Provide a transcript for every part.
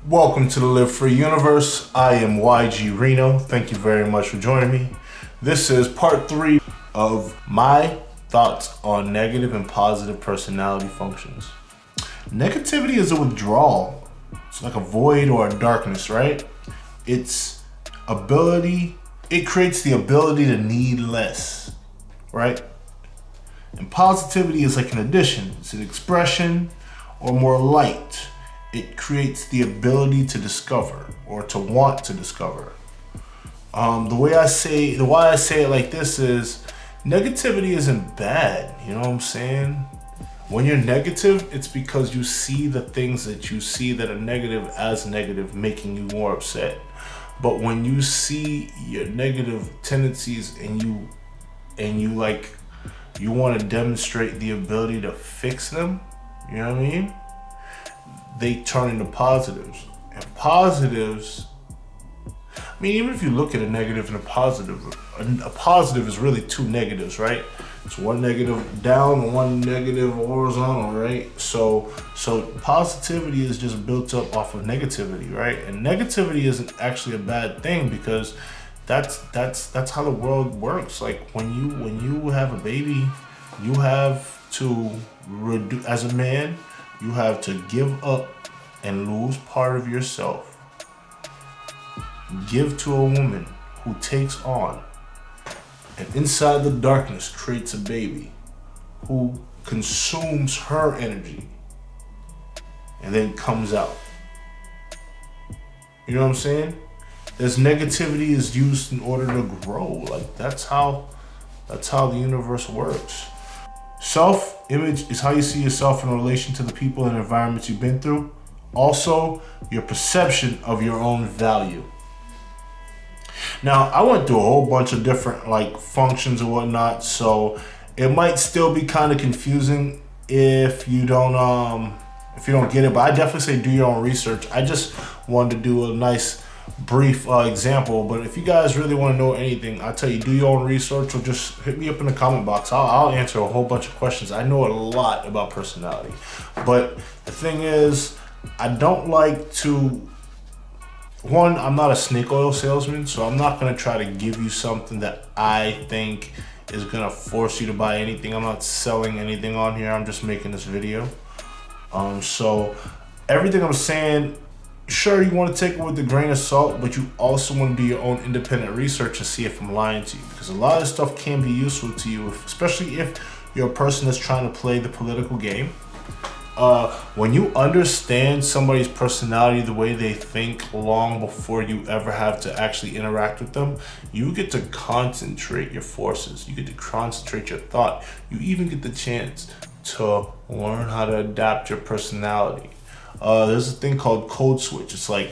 Welcome to the Live Free Universe. I am YG Reno. Thank you very much for joining me. This is part 3 of my thoughts on negative and positive personality functions. Negativity is a withdrawal. It's like a void or a darkness, right? It creates the ability to need less, right? And positivity is like an addition. It's an expression or more light. It creates the ability to discover or to want to discover. Why I say it like this is negativity isn't bad. You know what I'm saying? When you're negative, it's because you see the things that you see that are negative as negative, making you more upset. But when you see your negative tendencies and you want to demonstrate the ability to fix them, you know what I mean? They turn into positives. And positives, I mean, even if you look at a negative and a positive is really two negatives, right? It's one negative down, one negative horizontal, right? So positivity is just built up off of negativity, right? And negativity isn't actually a bad thing because that's how the world works. Like when you have a baby, you have to as a man, you have to give up and lose part of yourself. Give to a woman who takes on and inside the darkness creates a baby who consumes her energy and then comes out. You know what I'm saying? This negativity is used in order to grow. Like that's how the universe works. Self-image is how you see yourself in relation to the people and environments you've been through. Also, your perception of your own value. Now, I went through a whole bunch of different functions and whatnot, so it might still be kind of confusing if you don't get it. But I definitely say do your own research. I just wanted to do a nice brief example, but if you guys really want to know anything, I'll tell you, do your own research or just hit me up in the comment box. I'll answer a whole bunch of questions. I know a lot about personality, but the thing is, I don't like to, I'm not a snake oil salesman, so I'm not going to try to give you something that I think is going to force you to buy anything. I'm not selling anything on here. I'm just making this video. So everything I'm saying, sure, you want to take it with a grain of salt, but you also want to do your own independent research and see if I'm lying to you, because a lot of this stuff can be useful to you, especially if you're a person that's trying to play the political game. When you understand somebody's personality, the way they think, long before you ever have to actually interact with them, you get to concentrate your forces. You get to concentrate your thought. You even get the chance to learn how to adapt your personality. There's a thing called code switch. It's like,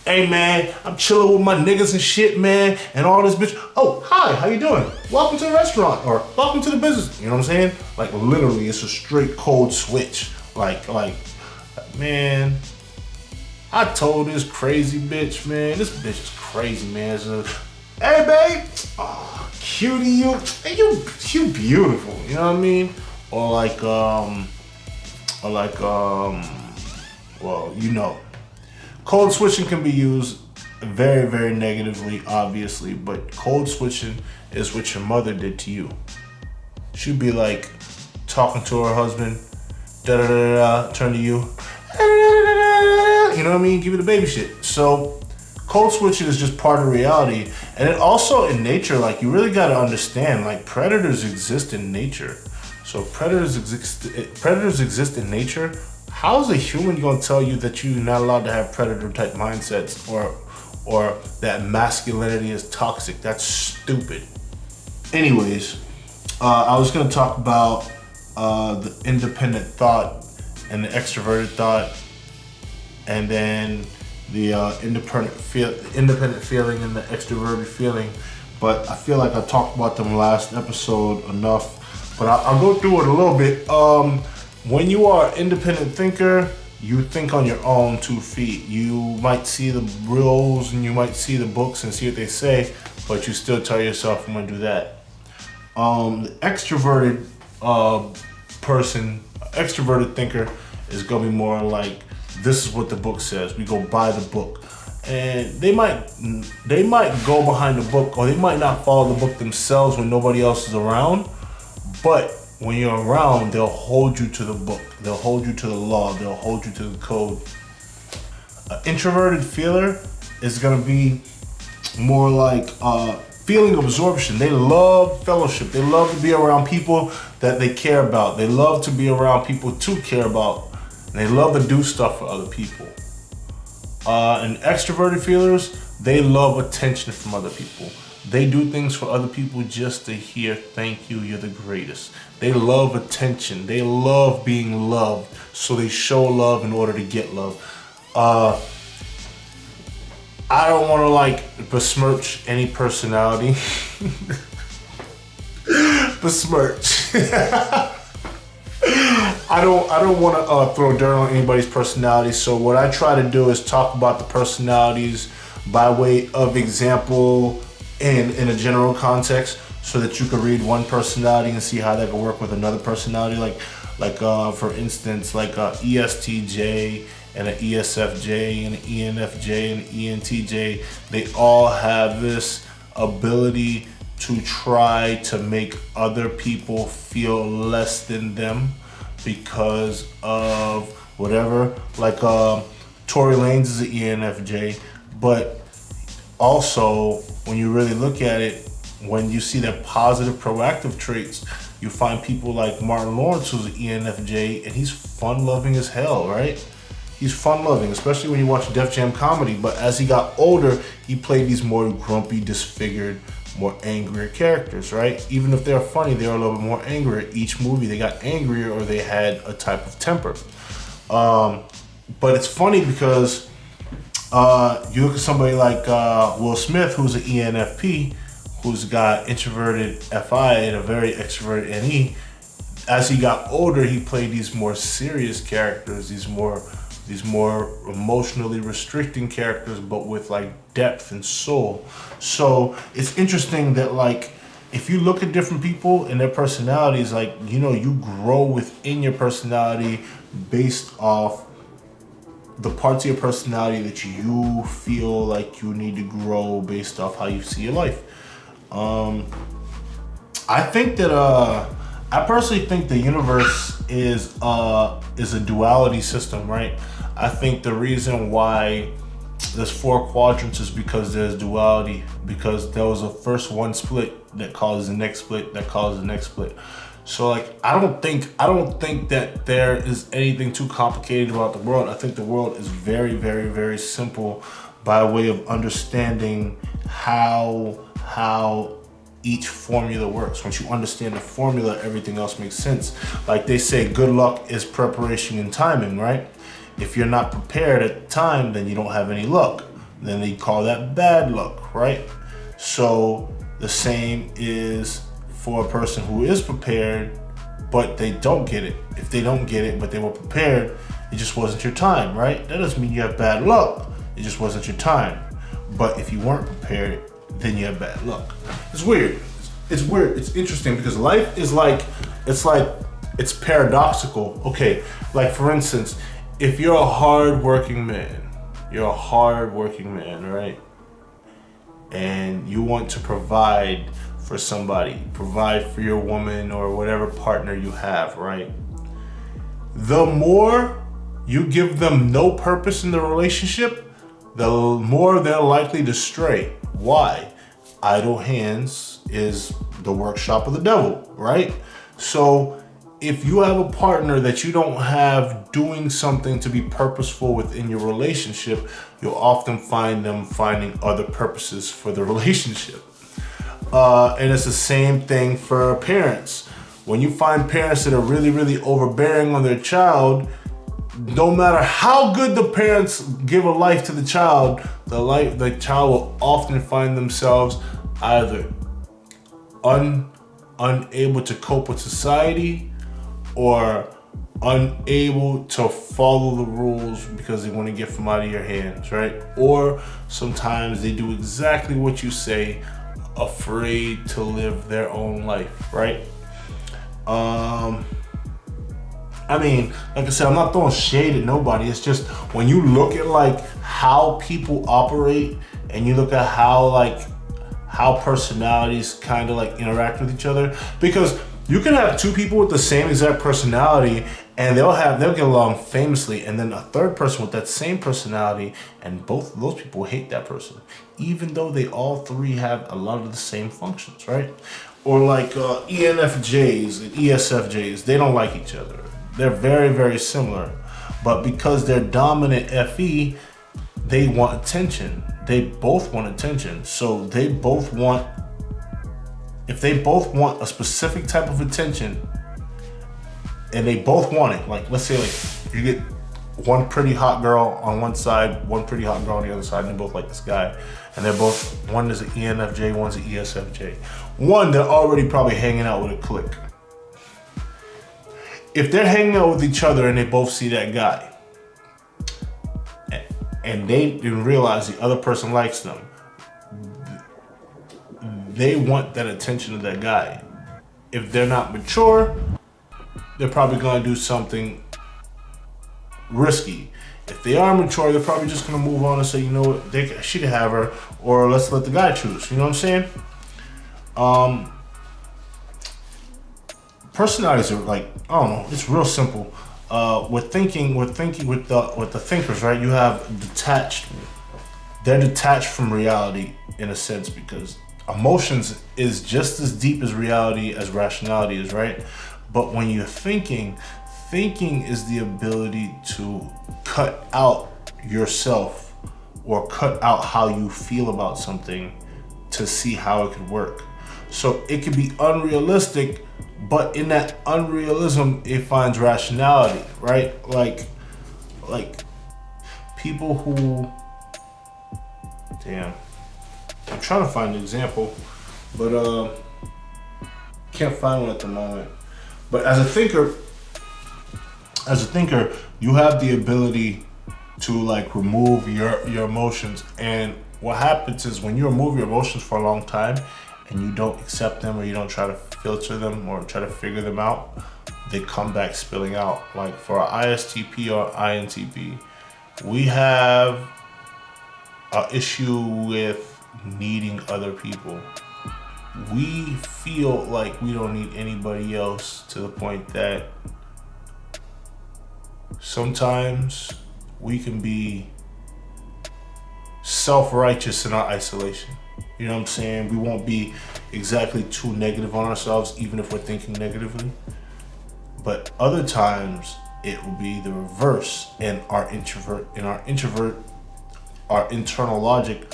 hey man, I'm chilling with my niggas and shit, man, and all this bitch. Oh, hi, how you doing? Welcome to the restaurant, or welcome to the business. You know what I'm saying? Like literally, it's a straight code switch. Like, man, I told this crazy bitch, man, this bitch is crazy, man. So, hey babe, oh, cutie, you beautiful. You know what I mean? Well, you know, code switching can be used very, very negatively, obviously, but code switching is what your mother did to you. She'd be like talking to her husband, turn to you, you know what I mean? Give you the baby shit. So code switching is just part of reality. And it also in nature, like you really got to understand, like predators exist in nature. So predators exist in nature. How is a human going to tell you that you're not allowed to have predator type mindsets or that masculinity is toxic? That's stupid. Anyways, I was going to talk about the independent thought and the extroverted thought, and then the independent feeling and the extroverted feeling. But I feel like I talked about them last episode enough, but I'll go through it a little bit. When you are an independent thinker, you think on your own 2 feet. You might see the rules and you might see the books and see what they say, but you still tell yourself, I'm gonna do that. The extroverted extroverted thinker is gonna be more like this is what the book says. We go by the book. And they might go behind the book, or they might not follow the book themselves when nobody else is around. But when you're around, they'll hold you to the book. They'll hold you to the law. They'll hold you to the code. An introverted feeler is gonna be more like feeling absorption. They love fellowship. They love to be around people that they care about. They love to be around people to care about. And they love to do stuff for other people. And extroverted feelers, they love attention from other people. They do things for other people just to hear, thank you, you're the greatest. They love attention. They love being loved. So they show love in order to get love. I don't want to besmirch any personality. Besmirch. I don't want to throw dirt on anybody's personality. So what I try to do is talk about the personalities by way of example in a general context, so that you can read one personality and see how that can work with another personality. For instance, ESTJ and an ESFJ and an ENFJ and an ENTJ. They all have this ability to try to make other people feel less than them because of whatever. Tory Lanez is an ENFJ, but also when you really look at it, when you see their positive proactive traits, you find people like Martin Lawrence, who's an ENFJ, and he's fun-loving as hell, right? He's fun-loving, especially when you watch Def Jam comedy. But as he got older, he played these more grumpy, disfigured, more angrier characters, right? Even if they're funny, they're a little bit more angrier. Each movie, they got angrier or they had a type of temper. But it's funny because you look at somebody like Will Smith, who's an ENFP, who's got introverted FI and a very extroverted NE. As he got older, he played these more serious characters, these more emotionally restricting characters, but with depth and soul. So it's interesting that if you look at different people and their personalities, you grow within your personality based off the parts of your personality that you feel like you need to grow based off how you see your life. I think that I personally think the universe is a duality system, right? I think the reason why there's 4 quadrants is because there's duality, because there was a first one split that causes the next split that causes the next split. So I don't think that there is anything too complicated about the world. I think the world is very, very, very simple by way of understanding how each formula works. Once you understand the formula, everything else makes sense. Like they say, good luck is preparation and timing, right? If you're not prepared at the time, then you don't have any luck. Then they call that bad luck, right? So the same is for a person who is prepared, but they don't get it. If they don't get it, but they were prepared, it just wasn't your time, right? That doesn't mean you have bad luck. It just wasn't your time. But if you weren't prepared, then you have bad luck. It's weird. It's weird. It's interesting because life is it's paradoxical. Okay, like for instance, if you're a hard-working man, right? And you want to provide for somebody, provide for your woman or whatever partner you have, right? The more you give them no purpose in the relationship, the more they're likely to stray. Why? Idle hands is the workshop of the devil, right? So if you have a partner that you don't have doing something to be purposeful within your relationship, you'll often find them finding other purposes for the relationship. And it's the same thing for parents. When you find parents that are really, really overbearing on their child, no matter how good the parents give a life to the child child will often find themselves either unable to cope with society or unable to follow the rules because they want to get from out of your hands, right? Or sometimes they do exactly what you say, afraid to live their own life, right? I mean, like I said, I'm not throwing shade at nobody. It's just when you look at like how people operate and you look at how personalities kind of like interact with each other, because you can have two people with the same exact personality and they'll get along famously, and then a third person with that same personality and both of those people hate that person, even though they all three have a lot of the same functions, right? Or like ENFJs and ESFJs, they don't like each other. They're very, very similar, but because they're dominant FE, they want attention. They both want attention. So they both want, if they both want a specific type of attention and they both want it, like let's say like you get one pretty hot girl on one side, one pretty hot girl on the other side, and they both like this guy, and they're both, one is an ENFJ, one's an ESFJ. One, they're already probably hanging out with a clique. If they're hanging out with each other and they both see that guy and they didn't realize the other person likes them, they want that attention of that guy. If they're not mature, they're probably gonna do something risky. If they are mature, they're probably just gonna move on and say, you know what, she can have her, or let's let the guy choose. You know what I'm saying? Personalities are like, I don't know, it's real simple. With the thinkers, right? You have detached. They're detached from reality in a sense, because emotions is just as deep as reality as rationality is, right? But when you're thinking is the ability to cut out yourself or cut out how you feel about something to see how it could work. So it could be unrealistic, but in that unrealism, it finds rationality, right? Like people who, damn, I'm trying to find an example, but can't find one at the moment. But as a thinker, you have the ability to like remove your emotions. And what happens is when you remove your emotions for a long time and you don't accept them, or you don't try to filter them or try to figure them out, they come back spilling out. Like for our ISTP or INTP, we have an issue with needing other people. We feel like we don't need anybody else, to the point that sometimes we can be self-righteous in our isolation. You know what I'm saying? We won't be exactly too negative on ourselves, even if we're thinking negatively. But other times it will be the reverse, and our internal logic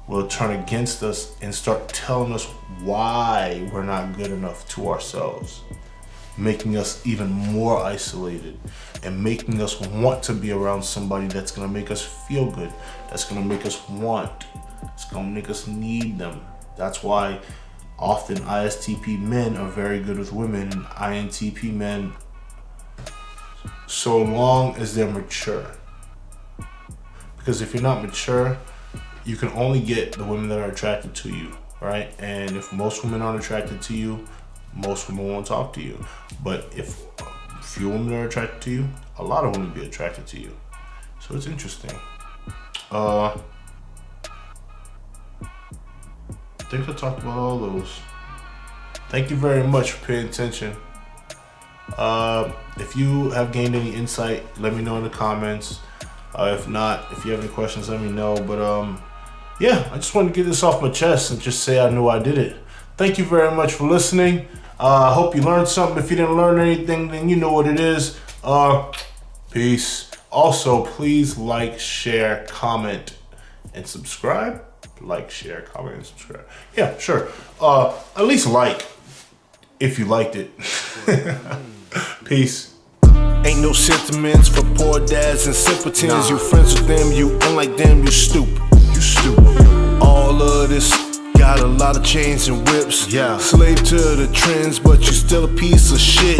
will turn against us and start telling us why we're not good enough to ourselves, making us even more isolated and making us want to be around somebody that's gonna make us feel good, that's gonna make us want, it's gonna make us need them. That's why often ISTP men are very good with women, and INTP men, so long as they're mature. Because if you're not mature, you can only get the women that are attracted to you, right? And if most women aren't attracted to you, most women won't talk to you. But if few women are attracted to you, a lot of women will be attracted to you. So it's interesting. I think I talked about all those. Thank you very much for paying attention. If you have gained any insight, let me know in the comments. If not, if you have any questions, let me know. But yeah, I just wanted to get this off my chest and just say I knew I did it. Thank you very much for listening. I hope you learned something. If you didn't learn anything, then you know what it is. Peace. Also, please like, share, comment, and subscribe. Like, share, comment, and subscribe. Yeah, sure. At least like if you liked it. Peace. Ain't no sentiments for poor dads and simpletons. Nah. You friends with them, you unlike them, you stupid. You stupid. All of this got a lot of chains and whips. Yeah. Slave to the trends, but you still a piece of shit.